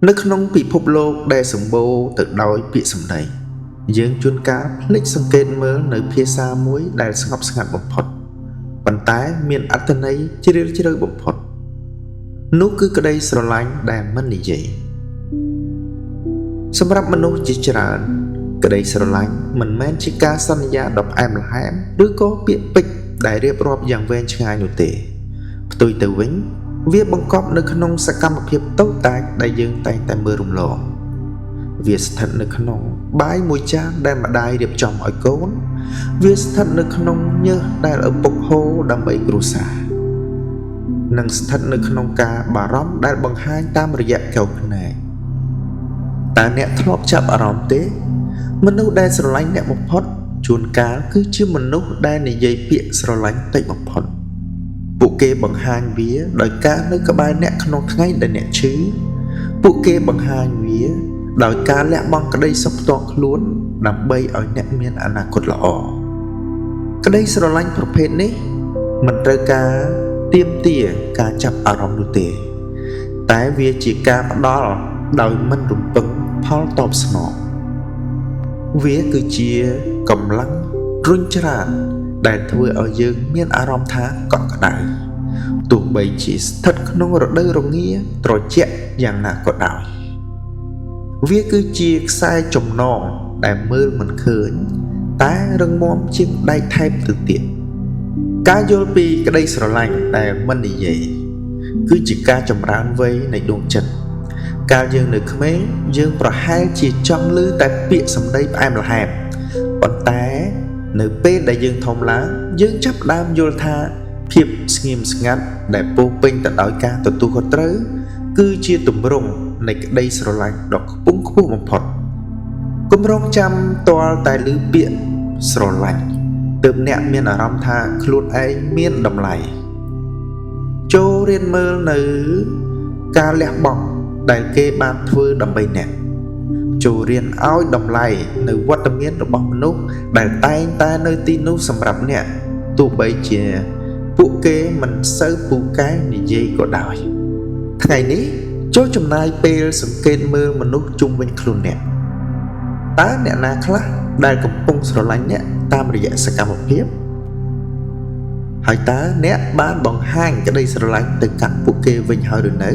នៅក្នុងពិភពលោកដែលសម្បូរទៅដោយពាក្យសម្ដីយើងជួនកាលភ្លេចសង្កេតមើលនៅភាសាមួយដែលស្ងប់ស្ងាត់បំផុតប៉ុន្តែមានអត្ថន័យជ្រាលជ្រៅបំផុតនោះគឺក្តីស្រឡាញ់ដែលមិននិយាយសម្រាប់មនុស្សជាច្រើនក្តីស្រឡាញ់មិនមែនជាការសន្យាដ៏ផ្អែមល្ហែមឬក៏ពាក្យពេចន៍ដែលរៀបរាប់យ៉ាងវែងឆ្ងាយនោះទេផ្ទុយទៅវិញវាបង្កប់នៅក្នុងសកម្មភាពតូចតាចដែលយើងតែងតែមើលរំលងវាស្ថិតនៅក្នុងបាយមួយចានដែលម្ដាយរៀបចំឲ្យកូនវាស្ថិតនៅក្នុងញើសដែលឪពុកហូរដើម្បីគ្រួសារនិងស្ថិតនៅក្នុងការបារម្ភដែលបង្ហាញតាមរយៈកែវភ្នែកតើអ្នកធ្លាប់ចាប់អារម្មណ៍ទេមនុស្សដែលស្រឡាញ់អ្នកបំផុតជួនកាលគឺជាមនុស្សដែលនិយាយពាក្យស្រឡាញ់តិចបំផុតពួកគេបង្ហាញវាដោយការនៅក្បែរអ្នកក្នុងថ្ងៃដែលអ្នកឈឺពួកគេបង្ហាញវាដោយការលះបង់ក្តីសុខផ្ទាល់ខ្លួនដើម្បីឲ្យអ្នកមានអនាគតល្អក្តីស្រឡាញ់ប្រភេទនេះមិនត្រូវការទាមទារការចាប់អារម្មណ៍នោះទេតែវាជាការផ្ដល់ដោយមិនរំពឹងផលតបស្នងវាគឺជាកម្លាំងរុញច្រានដែលធ្វើឲ្យយើងមានអារម្មណ៍ថាកក់ក្ដៅទោះបីជាស្ថិតក្នុងរដូវរងាត្រជាក់យ៉ាងណាក៏ដោយវាគឺជាខ្សែចំណងដែលមើលមិនឃើញតែរឹងមាំជាងដែកថែបទៅទៀតការយល់ពីក្តីស្រឡាញ់ដែលមិននិយាយគឺជាការចម្រើនវ័យនៃដួងចិត្តកាលយើងនៅក្មេងយើងប្រហែលជាចង់ឮតែពាក្យសម្ដីផ្អែមល្ហែមប៉ុន្តែនៅពេលដែលយើងធំឡើងយើងចាប់ផ្ដើមយល់ថាភាពស្ងៀមស្ងាត់ដែលពោរពេញទៅដោយការទទួលខុសត្រូវគឺជាទម្រង់នៃក្តីស្រឡាញ់ដ៏ខ្ពង់ខ្ពស់បំផុតគម្រោងចាំទាល់តែឮពាក្យស្រឡាញ់ទើបអ្នកមានអារម្មណ៍ថាខ្លួនឯងមានតម្លៃចូលរៀនមើលនៅការលះបង់ដែលគេបានធ្វើដើម្បីអ្នកចូលរៀនឲ្យតម្លៃនៅវត្តមានរបស់មនុស្សដែលតែងតែនៅទីនោះសម្រាប់អ្នកទោះបីជាពួកគេមិនសូវពូកែនិយាយក៏ដោយថ្ងៃនេះចូលចំណាយពេលសង្កេតមើលមនុស្សជុំវិញខ្លួនអ្នកតើអ្នកណាខ្លះដែលកំពុងស្រឡាញ់អ្នកតាមរយៈសកម្មភាពហើយតើអ្នកបានបង្ហាញក្តីស្រឡាញ់ទៅកាន់ពួកគេវិញហើយឬនៅ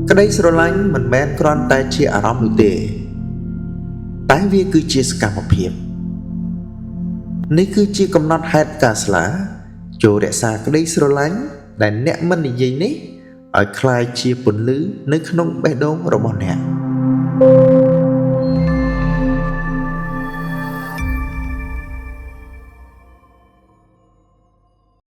ក្តីស្រឡាញ់មិនមែនគ្រាន់តែជាអារម្មណ៍នោះទេតែវាគឺជាសកម្មភាពនេះគឺជាកំណត់ហេតុការស្លាចូលរក្សាក្តីស្រឡាញ់ដែលអ្នកមិននិយាយនេះឲ្យคล้ายជាពន្លឺនៅក្នុងបេះដូងរបស់អ្នក